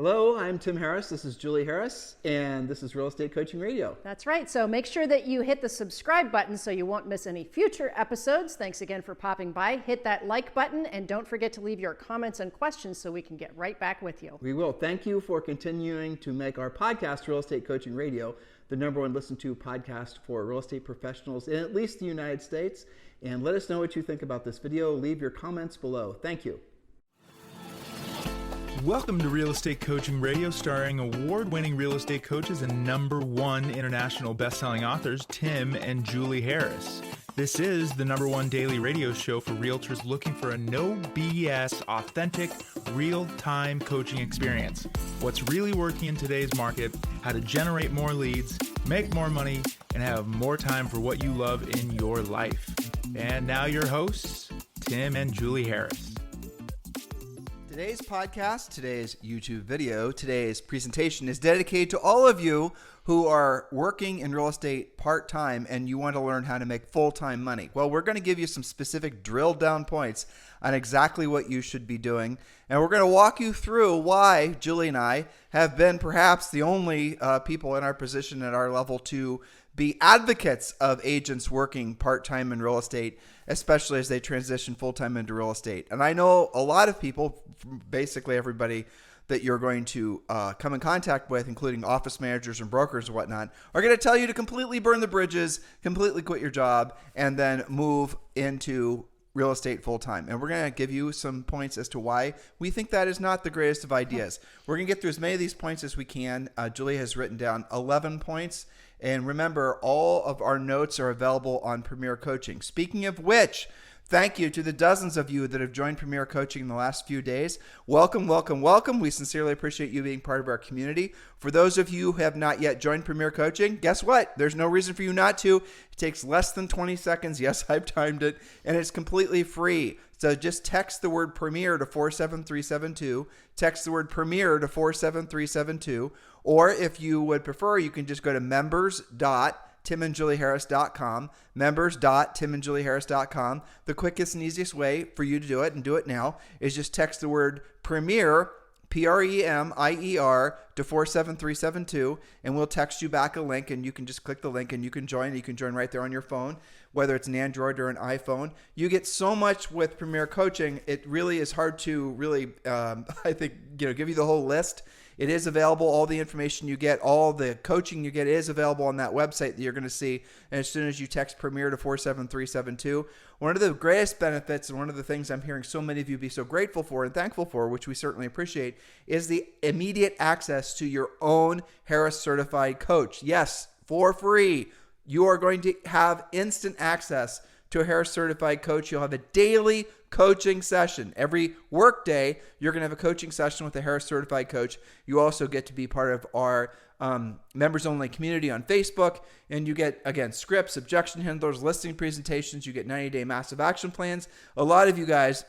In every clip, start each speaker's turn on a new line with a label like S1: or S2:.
S1: Hello, I'm Tim Harris. This is Julie Harris, and this is Real Estate Coaching Radio.
S2: That's right. So make sure that you hit the subscribe button so you won't miss any future episodes. Thanks again for popping by. Hit that like button, and don't forget to leave your comments and questions so we can get right back with you.
S1: We will. Thank you for continuing to make our podcast, Real Estate Coaching Radio, the #1 listened to podcast for real estate professionals in at least the United States. And let us know what you think about this video. Leave your comments below. Thank you.
S3: Welcome to Real Estate Coaching Radio, starring award-winning real estate coaches and #1 international best-selling authors, Tim and Julie Harris. This is the #1 daily radio show for realtors looking for a no BS, authentic, real-time coaching experience. What's really working in today's market, how to generate more leads, make more money, and have more time for what you love in your life. And now your hosts, Tim and Julie Harris.
S4: Today's podcast, today's YouTube video, today's presentation is dedicated to all of you who are working in real estate part-time and you want to learn how to make full-time money. Well, we're going to give you some specific drilled down points on exactly what you should be doing. And we're going to walk you through why Julie and I have been perhaps the only people in our position at our level to be advocates of agents working part-time in real estate, especially as they transition full-time into real estate. And I know a lot of people, basically everybody that you're going to come in contact with, including office managers and brokers and whatnot, are going to tell you to completely burn the bridges, completely quit your job, and then move into real estate full-time. And we're going to give you some points as to why we think that is not the greatest of ideas. We're going to get through as many of these points as we can. Julie has written down 11 points. And remember, all of our notes are available on Premier Coaching. Speaking of which, thank you to the dozens of you that have joined Premier Coaching in the last few days. Welcome, welcome, welcome. We sincerely appreciate you being part of our community. For those of you who have not yet joined Premier Coaching, guess what? There's no reason for you not to. It takes less than 20 seconds. Yes, I've timed it. And it's completely free. So just text the word Premier to 47372. Text the word Premier to 47372. Or if you would prefer, you can just go to members.timandjulieharris.com, members.timandjulieharris.com. The quickest and easiest way for you to do it, and do it now, is just text the word Premier, Premier, to 47372, and we'll text you back a link, and you can just click the link and you can join. You can join right there on your phone, whether it's an Android or an iPhone. You get so much with Premier Coaching. It really is hard to really, I think, give you the whole list. It is available. All the information you get, all the coaching you get is available on that website that you're going to see. And as soon as you text Premier to 47372, one of the greatest benefits and one of the things I'm hearing so many of you be so grateful for and thankful for, which we certainly appreciate, is the immediate access to your own Harris certified coach. Yes, for free. You are going to have instant access to a Harris certified coach. You'll have a daily coaching session. Every work day, you're going to have a coaching session with a Harris certified coach. You also get to be part of our members only community on Facebook. And you get, again, scripts, objection handlers, listing presentations. You get 90-day massive action plans. A lot of you guys,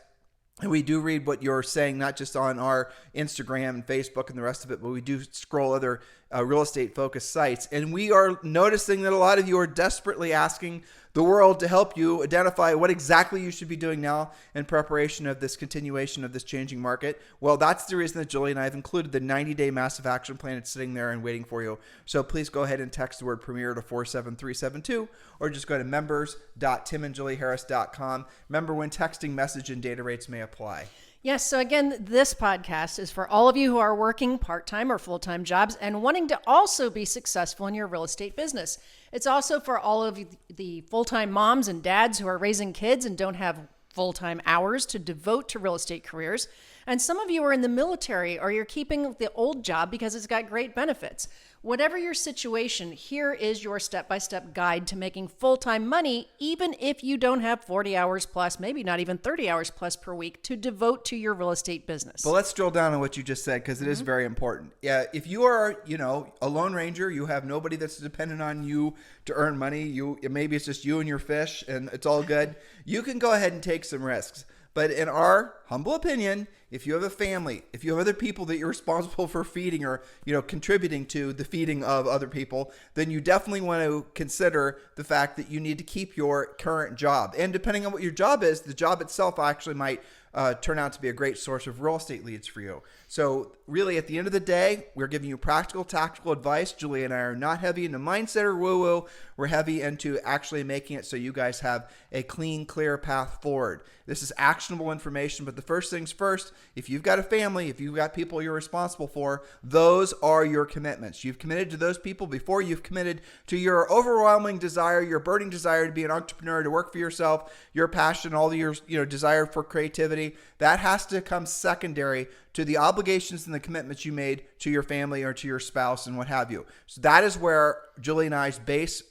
S4: and we do read what you're saying, not just on our Instagram and Facebook and the rest of it, but we do scroll other real estate focused sites. And we are noticing that a lot of you are desperately asking the world to help you identify what exactly you should be doing now in preparation of this continuation of this changing market. Well, that's the reason that Julie and I have included the 90-day massive action plan. It's sitting there and waiting for you. So please go ahead and text the word Premier to 47372, or just go to members.timandjulieharris.com. Remember, when texting, message and data rates may apply.
S2: Yes, so again, this podcast is for all of you who are working part-time or full-time jobs and wanting to also be successful in your real estate business. It's also for all of the full-time moms and dads who are raising kids and don't have full-time hours to devote to real estate careers. And some of you are in the military, or you're keeping the old job because it's got great benefits. Whatever your situation, here is your step-by-step guide to making full-time money, even if you don't have 40 hours plus, maybe not even 30 hours plus per week to devote to your real estate business.
S4: But let's drill down on what you just said, because it is very important. Yeah, if you are, a lone ranger, you have nobody that's dependent on you to earn money. Maybe it's just you and your fish, and it's all good. You can go ahead and take some risks. But in our humble opinion, if you have a family, if you have other people that you're responsible for feeding or, contributing to the feeding of other people, then you definitely want to consider the fact that you need to keep your current job. And depending on what your job is, the job itself actually might turn out to be a great source of real estate leads for you. So really, at the end of the day, we're giving you practical, tactical advice. Julie and I are not heavy into mindset or woo-woo. We're heavy into actually making it so you guys have a clean, clear path forward. This is actionable information, but the first things first, if you've got a family, if you've got people you're responsible for, those are your commitments. You've committed to those people before you've committed to your overwhelming desire, your burning desire to be an entrepreneur, to work for yourself, your passion, all your desire for creativity. That has to come secondary to the obligations and the commitments you made to your family or to your spouse and what have you. So that is where Julie and I's base,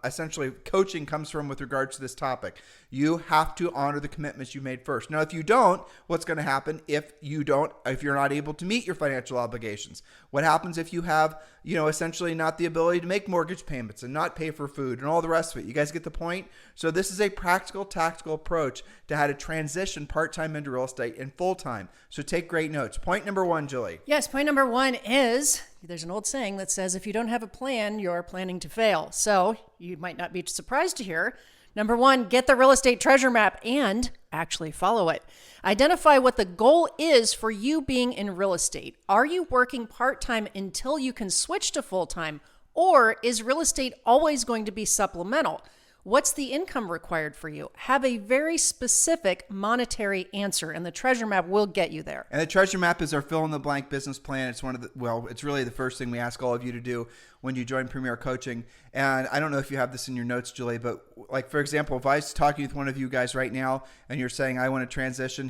S4: essentially coaching comes from with regards to this topic. You have to honor the commitments you made first. Now, if you don't, what's going to happen if you're not able to meet your financial obligations? What happens if you have, essentially not the ability to make mortgage payments and not pay for food and all the rest of it? You guys get the point? So this is a practical, tactical approach to how to transition part-time into real estate and full-time. So take great notes. Point number 1, Julie.
S2: Yes, point number 1 is, there's an old saying that says, if you don't have a plan, you're planning to fail. So you might not be surprised to hear, number 1, get the real estate treasure map and actually follow it. Identify what the goal is for you being in real estate. Are you working part-time until you can switch to full-time, or is real estate always going to be supplemental? What's the income required for you? Have a very specific monetary answer, and the treasure map will get you there.
S4: And the treasure map is our fill-in-the-blank business plan. It's it's really the first thing we ask all of you to do when you join Premier Coaching. And I don't know if you have this in your notes, Julie, but like, for example, if I was talking with one of you guys right now and you're saying, I want to transition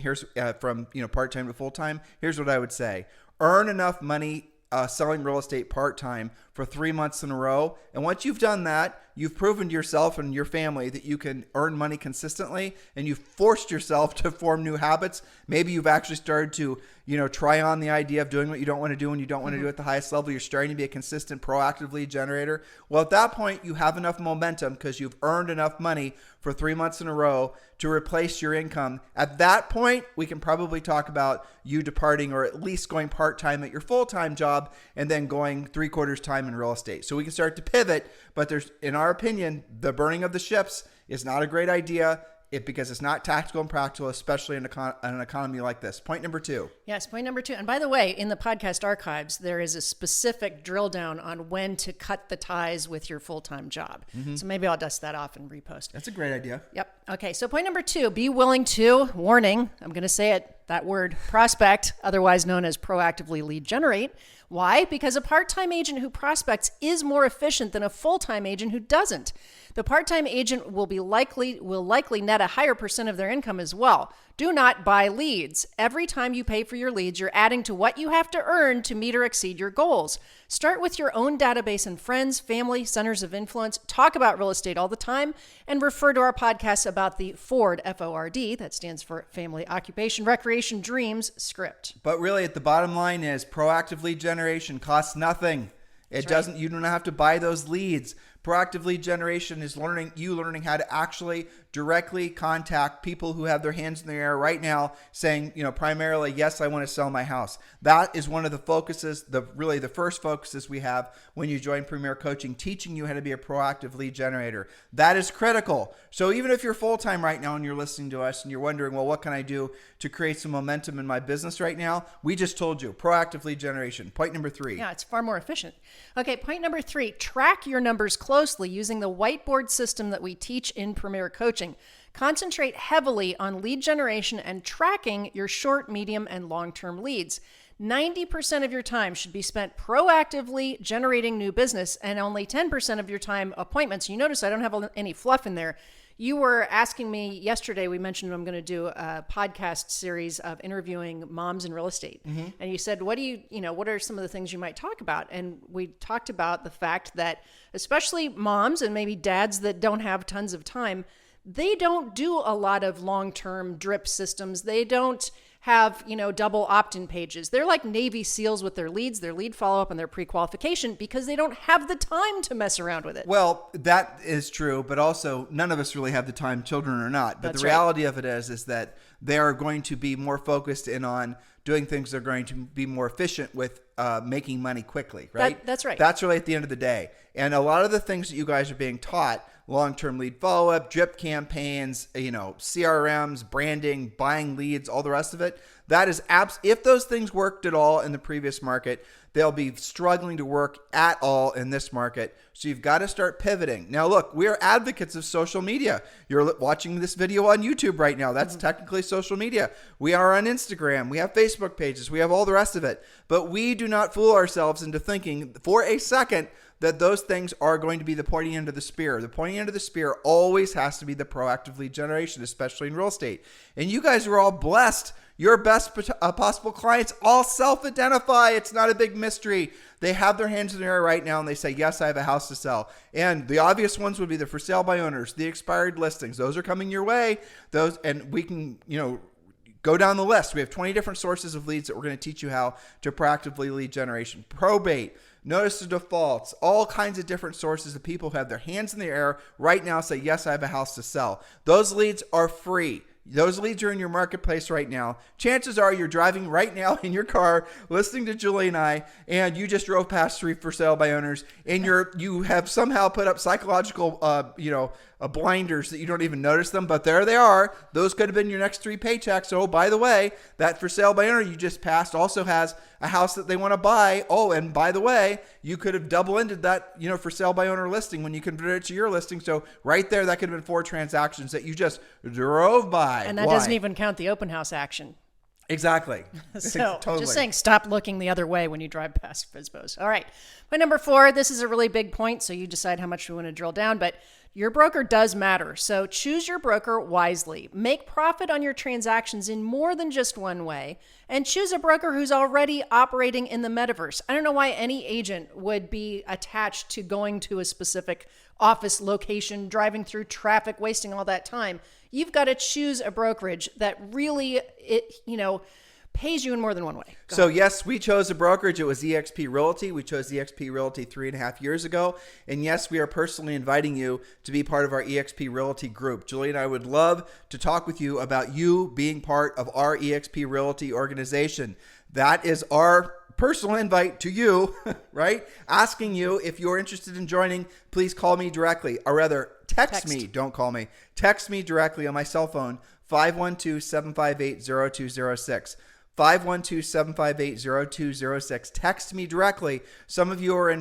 S4: from part-time to full-time, here's what I would say. Earn enough money selling real estate part-time for 3 months in a row. And once you've done that, you've proven to yourself and your family that you can earn money consistently, and you've forced yourself to form new habits. Maybe you've actually started to, try on the idea of doing what you don't want to do and you don't want to do at the highest level. You're starting to be a consistent, proactive lead generator. Well, at that point, you have enough momentum because you've earned enough money for 3 months in a row to replace your income. At that point, we can probably talk about you departing or at least going part-time at your full-time job and then going 3/4 time in real estate. So we can start to pivot, but in our opinion, the burning of the ships is not a great idea because it's not tactical and practical, especially in an economy like this. Point number 2.
S2: Yes, point number 2. And by the way, in the podcast archives, there is a specific drill down on when to cut the ties with your full-time job. Mm-hmm. So maybe I'll dust that off and repost.
S4: That's a great idea.
S2: Yep. Okay, so point number 2, be willing to, warning, I'm going to say it, that word, prospect, otherwise known as proactively lead generate. Why? Because a part-time agent who prospects is more efficient than a full-time agent who doesn't. The part-time agent will likely net a higher percent of their income as well. Do not buy leads. Every time you pay for your leads, you're adding to what you have to earn to meet or exceed your goals. Start with your own database and friends, family, centers of influence. Talk about real estate all the time and refer to our podcast about the FORD, F-O-R-D, that stands for Family, Occupation, Recreation, Dreams script.
S4: But really, at the bottom line is proactive lead generation costs nothing. You don't have to buy those leads. Proactive lead generation is learning how to actually directly contact people who have their hands in the air right now saying, primarily, yes, I want to sell my house. That is one of the focuses, the first focuses we have when you join Premier Coaching, teaching you how to be a proactive lead generator. That is critical. So even if you're full-time right now and you're listening to us and you're wondering, well, what can I do to create some momentum in my business right now? We just told you, proactive lead generation. Point number 3.
S2: Yeah, it's far more efficient. Okay, point number 3, track your numbers closely using the whiteboard system that we teach in Premier Coaching. Concentrate heavily on lead generation and tracking your short, medium, and long-term leads. 90% of your time should be spent proactively generating new business and only 10% of your time appointments. You notice I don't have any fluff in there. You were asking me yesterday, we mentioned I'm going to do a podcast series of interviewing moms in real estate. Mm-hmm. And you said, what are some of the things you might talk about? And we talked about the fact that especially moms and maybe dads that don't have tons of time, they don't do a lot of long-term drip systems. They don't have, double opt-in pages. They're like Navy SEALs with their leads, their lead follow-up, and their pre-qualification because they don't have the time to mess around with it.
S4: Well, that is true, but also none of us really have the time, children or not. But the reality of it is that they are going to be more focused in on doing things that are going to be more efficient with making money quickly, right?
S2: That's right.
S4: That's really at the end of the day. And a lot of the things that you guys are being taught, long-term lead follow-up, drip campaigns, CRMs, branding, buying leads, all the rest of it, That is if those things worked at all in the previous market, they'll be struggling to work at all in this market. So you've got to start pivoting. Now, look, we are advocates of social media. You're watching this video on YouTube right now. That's technically social media. We are on Instagram. We have Facebook pages. We have all the rest of it. But we do not fool ourselves into thinking for a second that those things are going to be the pointy end of the spear. The pointy end of the spear always has to be the proactive lead generation, especially in real estate. And you guys are all blessed. Your best possible clients all self-identify. It's not a big mystery. They have their hands in the air right now and they say, yes, I have a house to sell. And the obvious ones would be the for sale by owners, the expired listings. Those are coming your way. Those, and we can, go down the list. We have 20 different sources of leads that we're going to teach you how to proactively lead generation. Probate, notice of defaults, all kinds of different sources of people who have their hands in the air right now say, yes, I have a house to sell. Those leads are free. Those leads are in your marketplace right now. Chances are you're driving right now in your car, listening to Julie and I, and you just drove past 3 for sale by owners, and you have somehow put up psychological, blinders that you don't even notice them, but there they are. Those could have been your next 3 paychecks. So, by the way, that for sale by owner you just passed also has a house that they want to buy. Oh, and by the way, you could have double-ended that, for sale by owner listing when you converted it to your listing. So right there, that could have been 4 transactions that you just drove by.
S2: And that doesn't even count the open house action.
S4: Exactly.
S2: So
S4: Totally.
S2: Just saying, stop looking the other way when you drive past FSBOs. All right. Point number 4, this is a really big point, so you decide how much you want to drill down, but your broker does matter. So choose your broker wisely. Make profit on your transactions in more than just one way, and choose a broker who's already operating in the metaverse. I don't know why any agent would be attached to going to a specific office location, driving through traffic, wasting all that time. You've got to choose a brokerage that really, pays you in more than one way.
S4: So yes, we chose a brokerage. It was eXp Realty. We chose eXp Realty 3.5 years ago. And yes, we are personally inviting you to be part of our eXp Realty group. Julie and I would love to talk with you about you being part of our eXp Realty organization. That is our personal invite to you, right? Asking you if you're interested in joining, please call me directly, or rather text me. Don't call me. Text me directly on my cell phone, 512-758-0206. 512-758-0206. Text me directly. Some of you are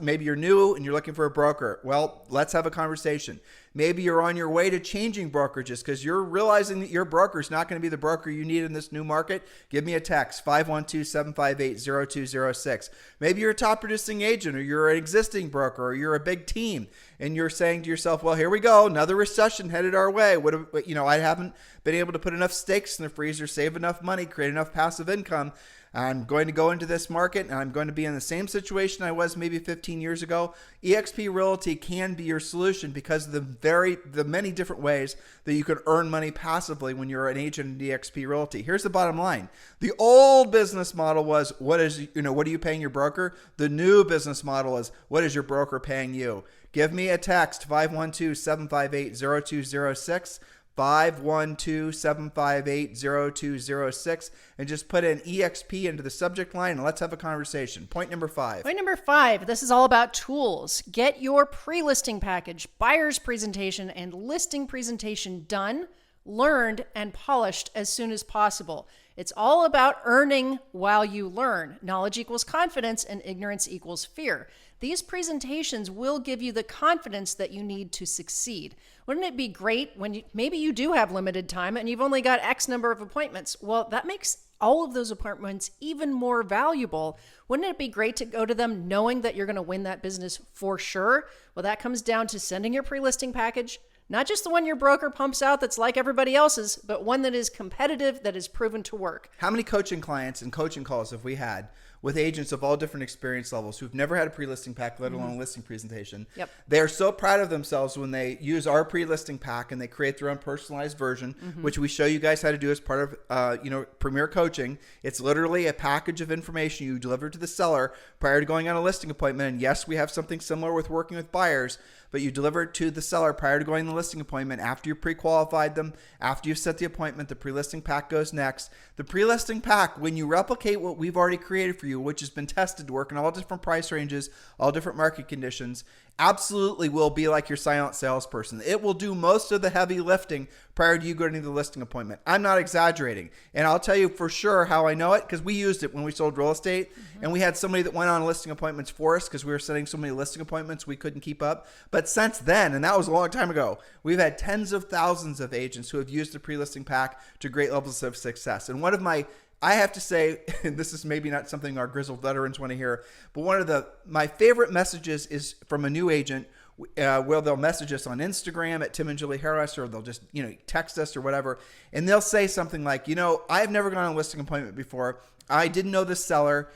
S4: maybe you're new and you're looking for a broker. Well, let's have a conversation. Maybe you're on your way to changing brokerages because you're realizing that your broker is not going to be the broker you need in this new market. Give me a text, 512-758-0206. Maybe you're a top producing agent, or you're an existing broker, or you're a big team, and you're saying to yourself, well, here we go, another recession headed our way. I haven't been able to put enough steaks in the freezer, save enough money, create enough passive income. I'm going to go into this market and I'm going to be in the same situation I was maybe 15 years ago. eXp Realty can be your solution because of the many different ways that you can earn money passively when you're an agent in eXp Realty. Here's the bottom line. The old business model was, what are you paying your broker? The new business model is, what is your broker paying you? Give me a text, 512-758-0206. 512-758-0206, and just put an EXP into the subject line and let's have a conversation. Point number 5.
S2: Point number 5, this is all about tools. Get your pre-listing package, buyer's presentation, and listing presentation done, learned, and polished as soon as possible. It's all about earning while you learn. Knowledge equals confidence and ignorance equals fear. These presentations will give you the confidence that you need to succeed. Wouldn't it be great when maybe you do have limited time and you've only got X number of appointments? Well, that makes all of those appointments even more valuable. Wouldn't it be great to go to them knowing that you're going to win that business for sure? Well, that comes down to sending your pre-listing package, not just the one your broker pumps out that's like everybody else's, but one that is competitive, that is proven to work.
S4: How many coaching clients and coaching calls have we had with agents of all different experience levels who've never had a pre-listing pack, let alone a listing presentation?
S2: Yep.
S4: They're so proud of themselves when they use our pre-listing pack and they create their own personalized version, which we show you guys how to do as part of Premier Coaching. It's literally a package of information you deliver to the seller prior to going on a listing appointment. And yes, we have something similar with working with buyers, but you deliver it to the seller prior to going to the listing appointment. After you pre-qualified them, after you've set the appointment, the pre-listing pack goes next. The pre-listing pack, when you replicate what we've already created for you, which has been tested to work in all different price ranges, all different market conditions, absolutely will be like your silent salesperson. It will do most of the heavy lifting prior to you going to the listing appointment. I'm not exaggerating. And I'll tell you for sure how I know it, because we used it when we sold real estate, and we had somebody that went on listing appointments for us because we were setting so many listing appointments we couldn't keep up. But since then, and that was a long time ago, we've had tens of thousands of agents who have used the pre-listing pack to great levels of success. And one of I have to say, and this is maybe not something our grizzled veterans want to hear, but one of my favorite messages is from a new agent where they'll message us on Instagram at Tim and Julie Harris, or they'll just, text us or whatever. And they'll say something like, I've never gone on a listing appointment before. I didn't know the seller.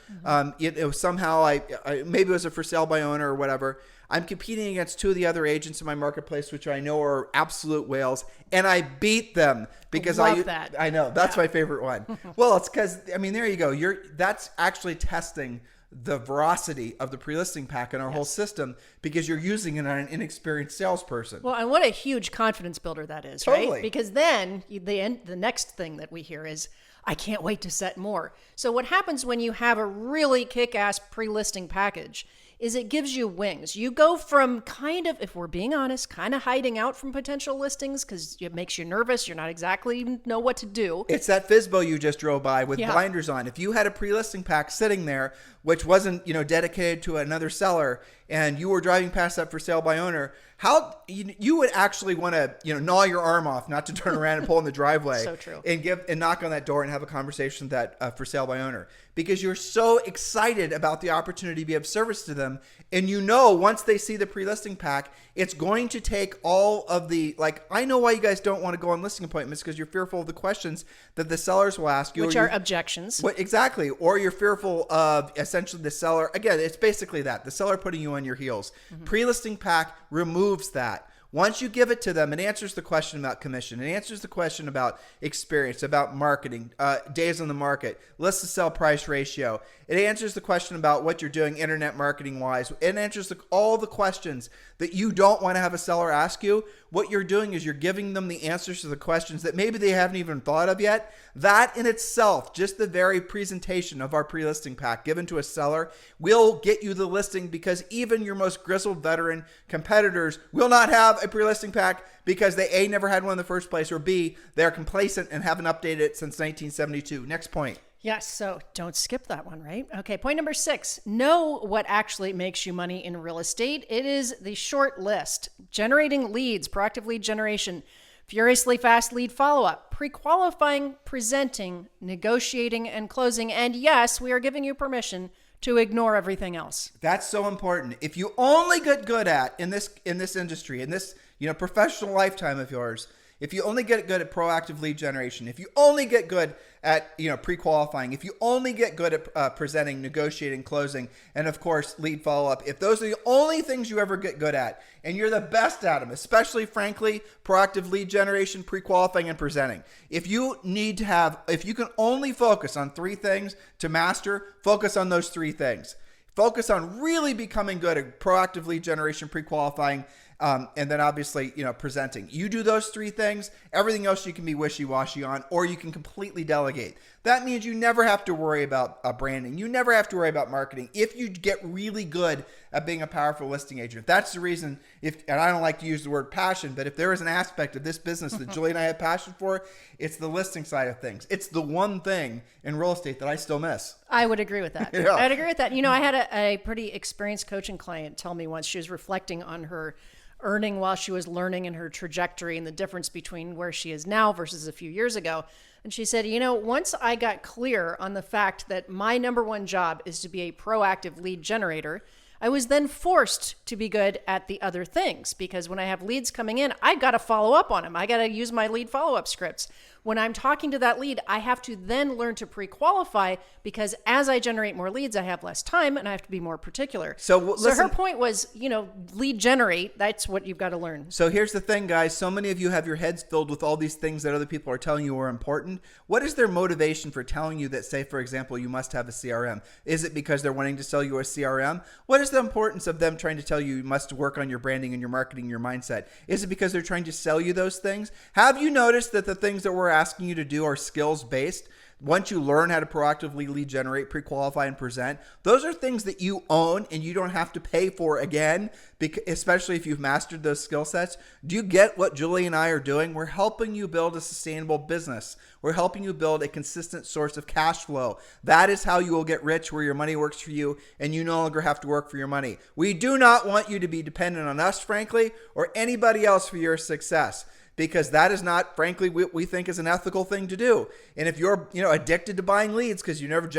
S4: It was somehow, maybe it was a for sale by owner or whatever. I'm competing against two of the other agents in my marketplace, which I know are absolute whales, and I beat them because I know that's my favorite one. Well, it's because, there you go. That's actually testing the veracity of the pre-listing pack in our whole system, because you're using it on an inexperienced salesperson.
S2: Well, and what a huge confidence builder that is,
S4: Totally.
S2: right? Because then the next thing that we hear is, I can't wait to set more. So what happens when you have a really kick-ass pre-listing package is it gives you wings. You go from kind of, if we're being honest, kind of hiding out from potential listings because it makes you nervous. You're not exactly know what to do.
S4: It's that FSBO you just drove by with blinders on. If you had a pre-listing pack sitting there, which wasn't, dedicated to another seller, and you were driving past that for sale by owner, how you would actually want to, gnaw your arm off not to turn around and pull in the driveway.
S2: So true.
S4: And knock on that door and have a conversation with that for sale by owner, because you're so excited about the opportunity to be of service to them. And once they see the pre-listing pack, it's going to take all of the, I know why you guys don't want to go on listing appointments, because you're fearful of the questions that the sellers will ask you.
S2: Which are objections.
S4: Exactly. Or you're fearful of essentially the seller. Again, it's basically that. The seller putting you on your heels. Mm-hmm. Pre-listing pack removes that. Once you give it to them, it answers the question about commission. It answers the question about experience, about marketing, days on the market, list to sell price ratio. It answers the question about what you're doing internet marketing wise. It answers all the questions that you don't want to have a seller ask you. What you're doing is you're giving them the answers to the questions that maybe they haven't even thought of yet. That in itself, just the very presentation of our pre-listing pack given to a seller, will get you the listing, because even your most grizzled veteran competitors will not have a pre-listing pack because they A, never had one in the first place, or B, they're complacent and haven't updated it since 1972. Next point.
S2: Yes, so don't skip that one, right? Okay, point number 6. Know what actually makes you money in real estate. It is the short list. Generating leads, proactive lead generation, furiously fast lead follow-up, pre-qualifying, presenting, negotiating, and closing. And yes, we are giving you permission to ignore everything else.
S4: That's so important. If you only get good at, in this industry, in this professional lifetime of yours, if you only get good at proactive lead generation, if you only get good at pre-qualifying, if you only get good at presenting, negotiating, closing, and of course lead follow-up, if those are the only things you ever get good at, and you're the best at them, especially frankly proactive lead generation, pre-qualifying, and presenting, if you can only focus on 3 things to master, focus on those 3 things. Focus on really becoming good at proactive lead generation, pre-qualifying, and then obviously, presenting. You do those 3 things, everything else you can be wishy-washy on, or you can completely delegate. That means you never have to worry about branding. You never have to worry about marketing if you get really good at being a powerful listing agent. That's the reason, and I don't like to use the word passion, but if there is an aspect of this business that Julie and I have passion for, it's the listing side of things. It's the one thing in real estate that I still miss.
S2: I would agree with that.
S4: Yeah.
S2: I'd agree with that. I had a pretty experienced coaching client tell me once, she was reflecting on her earning while she was learning and her trajectory and the difference between where she is now versus a few years ago. And she said, once I got clear on the fact that my number one job is to be a proactive lead generator, I was then forced to be good at the other things, because when I have leads coming in, I got to follow up on them. I got to use my lead follow-up scripts. When I'm talking to that lead, I have to then learn to pre-qualify, because as I generate more leads, I have less time and I have to be more particular. So her point was, lead generate, that's what you've got to learn.
S4: So here's the thing, guys. So many of you have your heads filled with all these things that other people are telling you are important. What is their motivation for telling you that, say, for example, you must have a CRM? Is it because they're wanting to sell you a CRM? What is the importance of them trying to tell you must work on your branding and your marketing, your mindset? Is it because they're trying to sell you those things? Have you noticed that the things that we're asking you to do are skills based? once you learn how to proactively lead generate, pre-qualify, and present, those are things that you own and you don't have to pay for again, especially if you've mastered those skill sets. Do you get what Julie and I are doing? We're helping you build a sustainable business. We're helping you build a consistent source of cash flow. That is how you will get rich, where your money works for you and you no longer have to work for your money. We do not want you to be dependent on us, frankly, or anybody else for your success, because that is not, frankly, what we think is an ethical thing to do. And if you're, addicted to buying leads because you never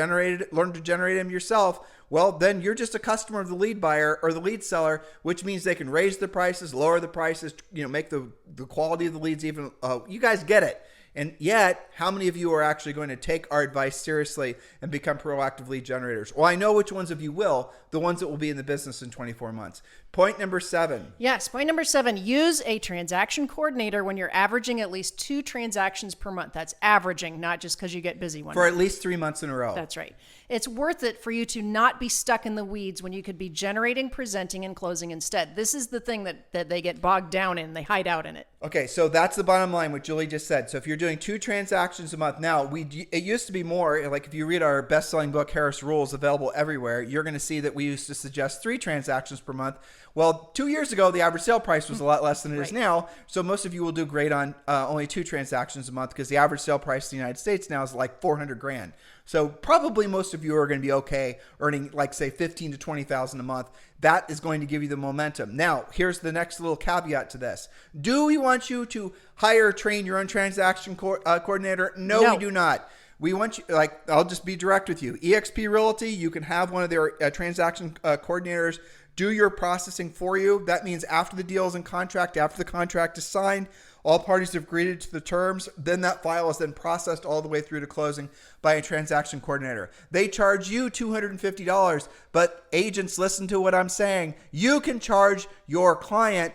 S4: learned to generate them yourself, well, then you're just a customer of the lead buyer or the lead seller, which means they can raise the prices, lower the prices, make the quality of the leads even. You guys get it. And yet, how many of you are actually going to take our advice seriously and become proactive lead generators? Well, I know which ones of you will, the ones that will be in the business in 24 months. Point number 7.
S2: Yes, point number 7, use a transaction coordinator when you're averaging at least 2 transactions per month. That's averaging, not just because you get busy one
S4: For
S2: month.
S4: at least 3 months in a row.
S2: That's right. It's worth it for you to not be stuck in the weeds when you could be generating, presenting, and closing instead. This is the thing that they get bogged down in. They hide out in it.
S4: Okay, so that's the bottom line, what Julie just said. So if you're doing 2 transactions a month, now it used to be more, like if you read our best-selling book, Harris Rules, available everywhere, you're going to see that we used to suggest 3 transactions per month. Well, 2 years ago, the average sale price was a lot less than it is now. So most of you will do great on only 2 transactions a month, because the average sale price in the United States now is like $400,000. So probably most of you are going to be okay earning, like, say, $15,000 to $20,000 a month. That is going to give you the momentum. Now, here's the next little caveat to this. Do we want you to hire or train your own transaction coordinator? No, we do not. We want you, I'll just be direct with you. eXp Realty, you can have one of their transaction coordinators do your processing for you. That means after the deal is in contract, after the contract is signed, all parties have agreed to the terms, then that file is then processed all the way through to closing by a transaction coordinator. They charge you $250, but agents, listen to what I'm saying. You can charge your client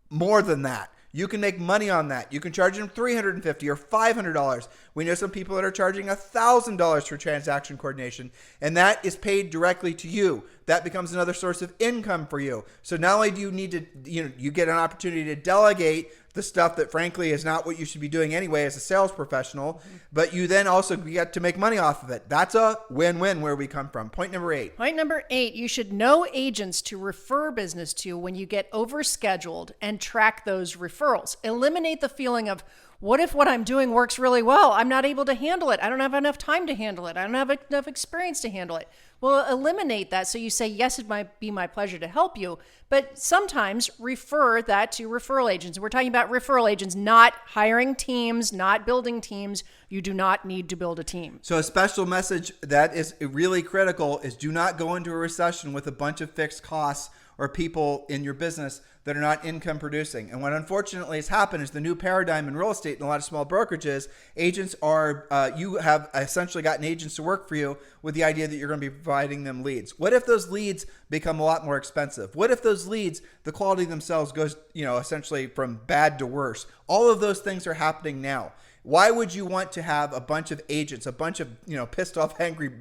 S4: more than that. You can make money on that. You can charge them $350 or $500. We know some people that are charging $1,000 for transaction coordination, and that is paid directly to you. That becomes another source of income for you. So not only do you need to, you get an opportunity to delegate the stuff that frankly is not what you should be doing anyway as a sales professional, but you then also get to make money off of it. That's a win-win where we come from. Point number 8.
S2: Point number 8, you should know agents to refer business to when you get overscheduled, and track those referrals. Eliminate the feeling of, what if what I'm doing works really well? I'm not able to handle it. I don't have enough time to handle it. I don't have enough experience to handle it. Well, eliminate that. So you say, yes, it might be my pleasure to help you, but sometimes refer that to referral agents. And we're talking about referral agents, not hiring teams, not building teams. You do not need to build a team.
S4: So a special message that is really critical is, do not go into a recession with a bunch of fixed costs or people in your business that are not income producing. And what unfortunately has happened is the new paradigm in real estate and a lot of small brokerages, agents are, you have essentially gotten agents to work for you with the idea that you're going to be providing them leads. What if those leads become a lot more expensive? What if those leads, the quality themselves goes, essentially from bad to worse? All of those things are happening now. Why would you want to have a bunch of agents, a bunch of pissed off, hangry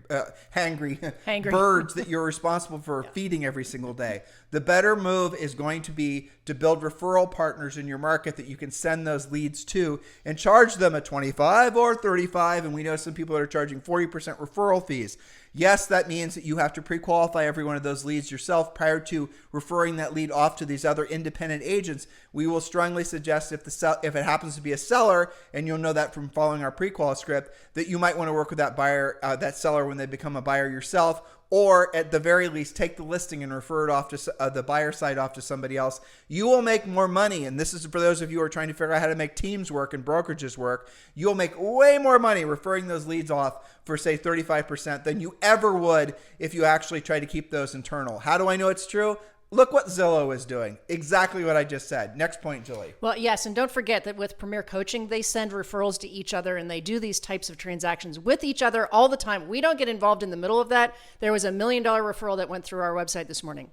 S4: birds that you're responsible for feeding every single day? The better move is going to be to build referral partners in your market that you can send those leads to and charge them at 25 or 35. And we know some people that are charging 40% referral fees. Yes, that means that you have to pre-qualify every one of those leads yourself prior to referring that lead off to these other independent agents. We will strongly suggest, if it happens to be a seller, and you'll know that from following our pre-qual script, that you might want to work with that buyer, that seller, when they become a buyer yourself, or at the very least take the listing and refer it off to the buyer side off to somebody else. You will make more money, and this is for those of you who are trying to figure out how to make teams work and brokerages work. You'll make way more money referring those leads off for, say, 35% than you ever would if you actually try to keep those internal. How do I know it's true? Look what Zillow is doing. Exactly what I just said. Next point, Julie.
S2: Well, yes, and don't forget that with Premier Coaching, they send referrals to each other, and they do these types of transactions with each other all the time. We don't get involved in the middle of that. There was $1 million referral that went through our website this morning.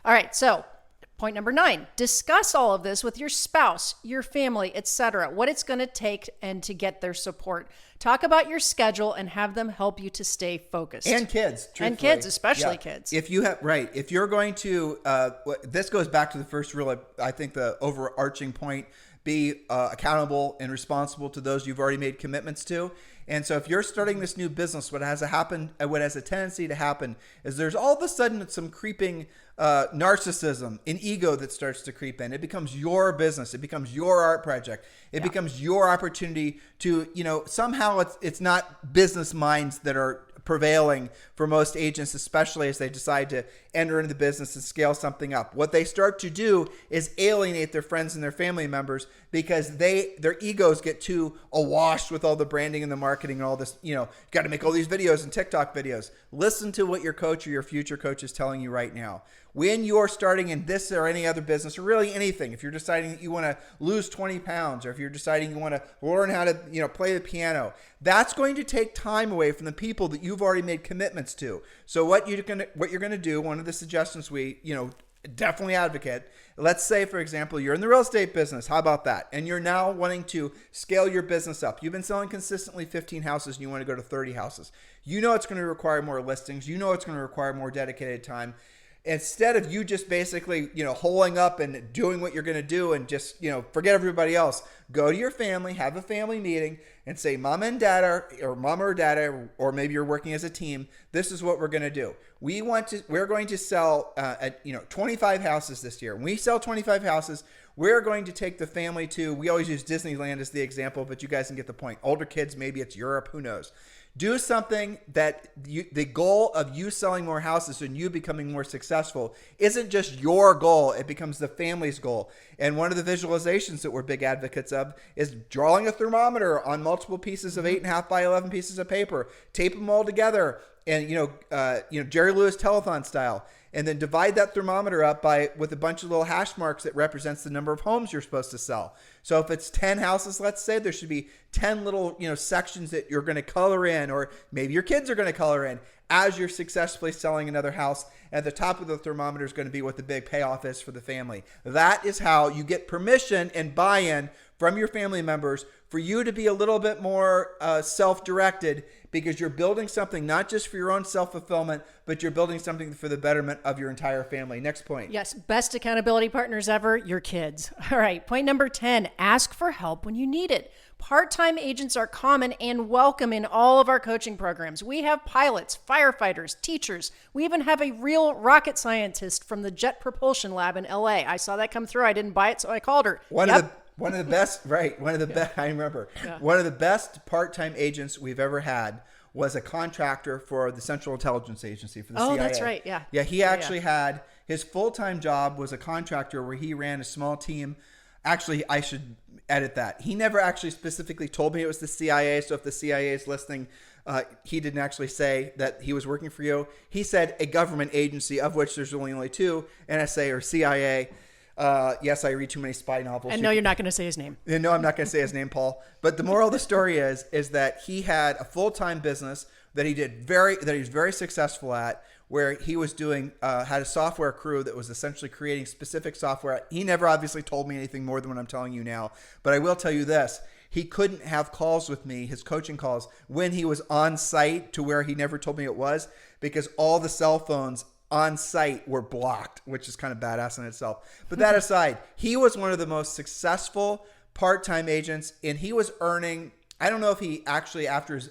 S2: All right, so point number 9, discuss all of this with your spouse, your family, etc., what it's going to take and to get their support. Talk about your schedule and have them help you to stay focused.
S4: And kids, truthfully.
S2: And kids, especially kids.
S4: If you're going to, this goes back to the first rule, I think the overarching point, be accountable and responsible to those you've already made commitments to. And so if you're starting this new business, what has a tendency to happen is there's all of a sudden some creeping narcissism and ego that starts to creep in. It becomes your business. It becomes your art project. It becomes your opportunity to, somehow it's not business minds that are prevailing for most agents, especially as they decide to enter into the business and scale something up. What they start to do is alienate their friends and their family members because their egos get too awash with all the branding and the marketing and all this, got to make all these videos and TikTok videos. Listen to what your coach or your future coach is telling you right now. When you're starting in this or any other business, or really anything, if you're deciding that you want to lose 20 pounds, or if you're deciding you want to learn how to, play the piano, that's going to take time away from the people that you've already made commitments to. So what you're going to do, one of the suggestions we, definitely advocate. Let's say, for example, you're in the real estate business. How about that? And you're now wanting to scale your business up. You've been selling consistently 15 houses and you want to go to 30 houses. You know it's going to require more listings. You know it's going to require more dedicated time. Instead of you just basically, holing up and doing what you're going to do and just, forget everybody else, go to your family, have a family meeting and say, mama and dad or mama or dad, or maybe you're working as a team. This is what we're going to do. We're going to sell, 25 houses this year. When we sell 25 houses, we're going to take the family to, we always use Disneyland as the example, but you guys can get the point. Older kids, maybe it's Europe, who knows? Do something that the goal of you selling more houses and you becoming more successful isn't just your goal. It becomes the family's goal. And one of the visualizations that we're big advocates of is drawing a thermometer on multiple pieces of 8.5 by 11 pieces of paper, tape them all together, and Jerry Lewis telethon style, and then divide that thermometer up with a bunch of little hash marks that represents the number of homes you're supposed to sell. So if it's 10 houses, let's say, there should be 10 little, sections that you're going to color in, or maybe your kids are going to color in as you're successfully selling another house. At the top of the thermometer is going to be what the big payoff is for the family. That is how you get permission and buy-in from your family members for you to be a little bit more self-directed, because you're building something not just for your own self-fulfillment, but you're building something for the betterment of your entire family. Next point.
S2: Yes, best accountability partners ever, your kids. All right, point number 10, ask for help when you need it. Part-time agents are common and welcome in all of our coaching programs. We have pilots, firefighters, teachers. We even have a real rocket scientist from the Jet Propulsion Lab in LA. I saw that come through. I didn't buy it, so I called her.
S4: One of the best, right? One of the best. I remember. Yeah. One of the best part-time agents we've ever had was a contractor for the Central Intelligence Agency for the CIA.
S2: Oh, that's right. Yeah.
S4: Yeah. He actually had his full-time job was a contractor where he ran a small team. Actually, I should edit that. He never actually specifically told me it was the CIA. So if the CIA is listening, he didn't actually say that he was working for you. He said a government agency, of which there's only two, NSA or CIA. Yes, I read too many spy novels.
S2: And no, you're not going to say his name.
S4: No, I'm not going to say his name, Paul. But the moral of the story is that he had a full-time business that he was very successful at, where he was had a software crew that was essentially creating specific software. He never obviously told me anything more than what I'm telling you now, but I will tell you this. He couldn't have calls with me, his coaching calls, when he was on site to where he never told me it was, because all the cell phones on site were blocked, which is kind of badass in itself. But that aside, he was one of the most successful part-time agents, and he was earning, I don't know if he actually, after his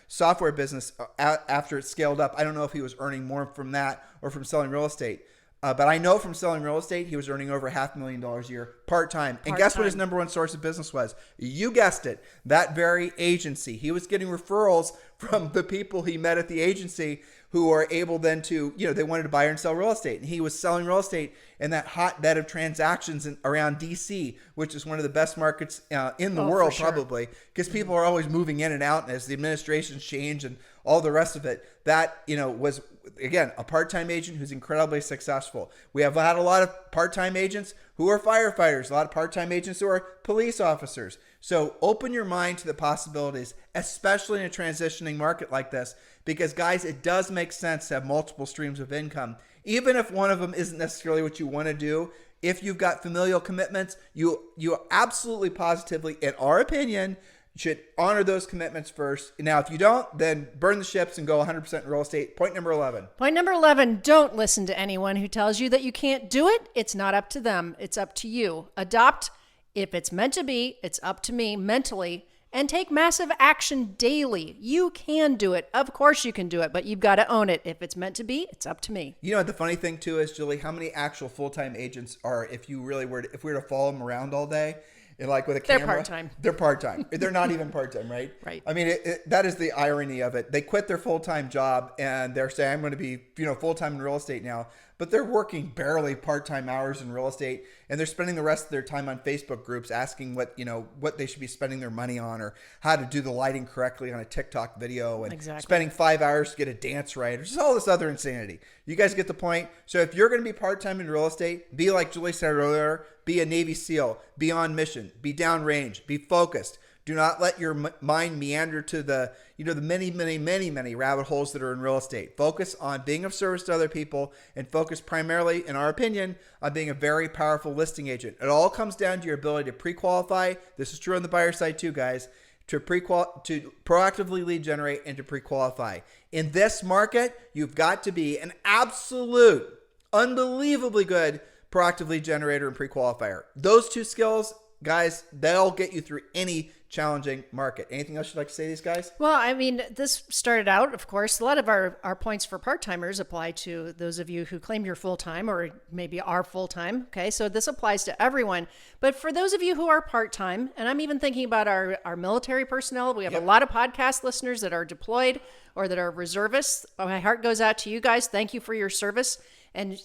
S4: software business, after it scaled up, I don't know if he was earning more from that or from selling real estate. But I know from selling real estate, he was earning over $500,000 a year part-time. And guess what his number one source of business was? You guessed it, that very agency. He was getting referrals from the people he met at the agency who are able then to, they wanted to buy and sell real estate. And he was selling real estate in that hotbed of transactions around DC, which is one of the best markets in the world, probably, because people are always moving in and out. And as the administrations change and all the rest of it, that, was, again, a part-time agent who's incredibly successful. We have had a lot of part-time agents who are firefighters, a lot of part-time agents who are police officers. So open your mind to the possibilities, especially in a transitioning market like this, because guys, it does make sense to have multiple streams of income. Even if one of them isn't necessarily what you want to do, if you've got familial commitments, you absolutely positively, in our opinion, should honor those commitments first. Now, if you don't, then burn the ships and go 100% in real estate. Point number 11.
S2: Point number 11, don't listen to anyone who tells you that you can't do it. It's not up to them. It's up to you. Adopt. If it's meant to be, it's up to me mentally. and take massive action daily. You can do it. Of course you can do it, but you've got to own it. If it's meant to be, it's up to me.
S4: You know what the funny thing too is, Julie, how many actual full-time agents are, if we were to follow them around all day, and like with a camera,
S2: part-time.
S4: They're part-time. They're not even part-time, right?
S2: Right.
S4: I mean, that is the irony of it. They quit their full-time job and they're saying, I'm going to be, full-time in real estate now, but they're working barely part-time hours in real estate, and they're spending the rest of their time on Facebook groups asking what they should be spending their money on, or how to do the lighting correctly on a TikTok video, and spending 5 hours to get a dance right, or just all this other insanity. You guys get the point? So if you're going to be part-time in real estate, be like Julie said earlier, be a Navy SEAL, be on mission, be downrange, be focused. Do not let your mind meander to the many rabbit holes that are in real estate. Focus on being of service to other people, and focus primarily, in our opinion, on being a very powerful listing agent. It all comes down to your ability to pre-qualify. This is true on the buyer side too, guys. To proactively lead generate and to pre-qualify. In this market, you've got to be an absolute, unbelievably good proactive lead generator and pre-qualifier. Those two skills, guys, they'll get you through any challenging market. Anything else you'd like to say to these guys?
S2: Well, I mean, this started out, of course, a lot of our points for part-timers apply to those of you who claim you're full-time or maybe are full-time. Okay, so this applies to everyone. But for those of you who are part-time, and I'm even thinking about our military personnel, we have a lot of podcast listeners that are deployed or that are reservists. My heart goes out to you guys. Thank you for your service. And,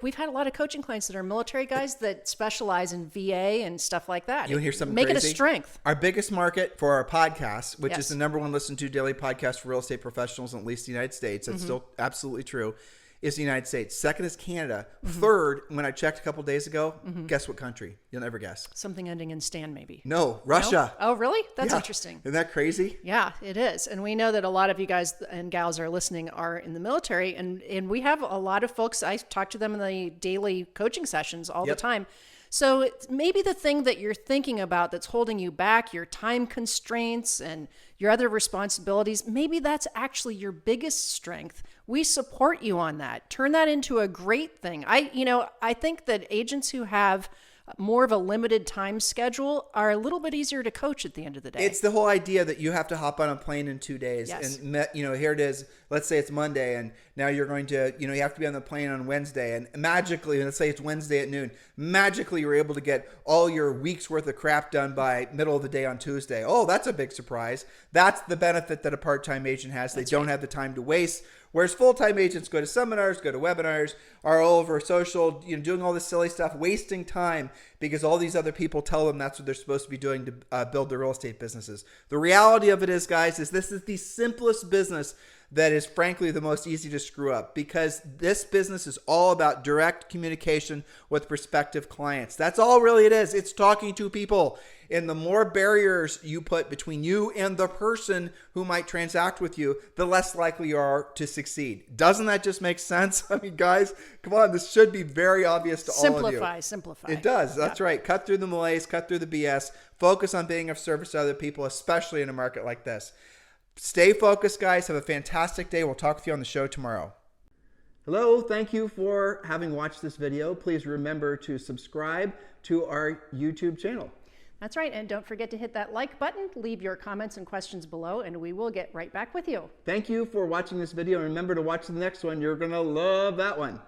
S2: we've had a lot of coaching clients that are military guys that specialize in VA and stuff like that.
S4: You want to hear something
S2: Make
S4: crazy?
S2: it a strength.
S4: Our biggest market for our podcast, which is the number one listened to daily podcast for real estate professionals in at least the United States, that's still absolutely true, is the United States. Second is Canada. Third, when I checked a couple days ago, guess what country? You'll never guess.
S2: Something ending in Stan, maybe.
S4: No, Russia.
S2: No? Oh, really? That's interesting.
S4: Isn't that crazy?
S2: Yeah, it is. And we know that a lot of you guys and gals are listening are in the military. And we have a lot of folks, I talk to them in the daily coaching sessions all the time. So maybe the thing that you're thinking about that's holding you back, your time constraints and your other responsibilities, maybe that's actually your biggest strength. We support you on that. Turn that into a great thing. I think that agents who have more of a limited time schedule are a little bit easier to coach at the end of the day.
S4: It's the whole idea that you have to hop on a plane in 2 days.
S2: Yes.
S4: And, here it is. Let's say it's Monday, and now you're going to, you have to be on the plane on Wednesday. And magically, let's say it's Wednesday at noon, magically you're able to get all your week's worth of crap done by middle of the day on Tuesday. Oh, that's a big surprise. That's the benefit that a part-time agent has. They don't have the time to waste. Whereas full-time agents go to seminars, go to webinars, are all over social, doing all this silly stuff, wasting time because all these other people tell them that's what they're supposed to be doing to build their real estate businesses. The reality of it is, guys, is this is the simplest business that is frankly the most easy to screw up, because this business is all about direct communication with prospective clients. That's all really it is. It's talking to people. And the more barriers you put between you and the person who might transact with you, the less likely you are to succeed. Doesn't that just make sense? I mean, guys, come on. This should be very obvious to all of you.
S2: Simplify.
S4: It does. That's right. Cut through the malaise, cut through the BS. Focus on being of service to other people, especially in a market like this. Stay focused, guys. Have a fantastic day. We'll talk with you on the show tomorrow.
S1: Hello, thank you for having watched this video. Please remember to subscribe to our YouTube channel.
S2: That's right. And don't forget to hit that like button, leave your comments and questions below, and we will get right back with you.
S1: Thank you for watching this video. And remember to watch the next one. You're going to love that one.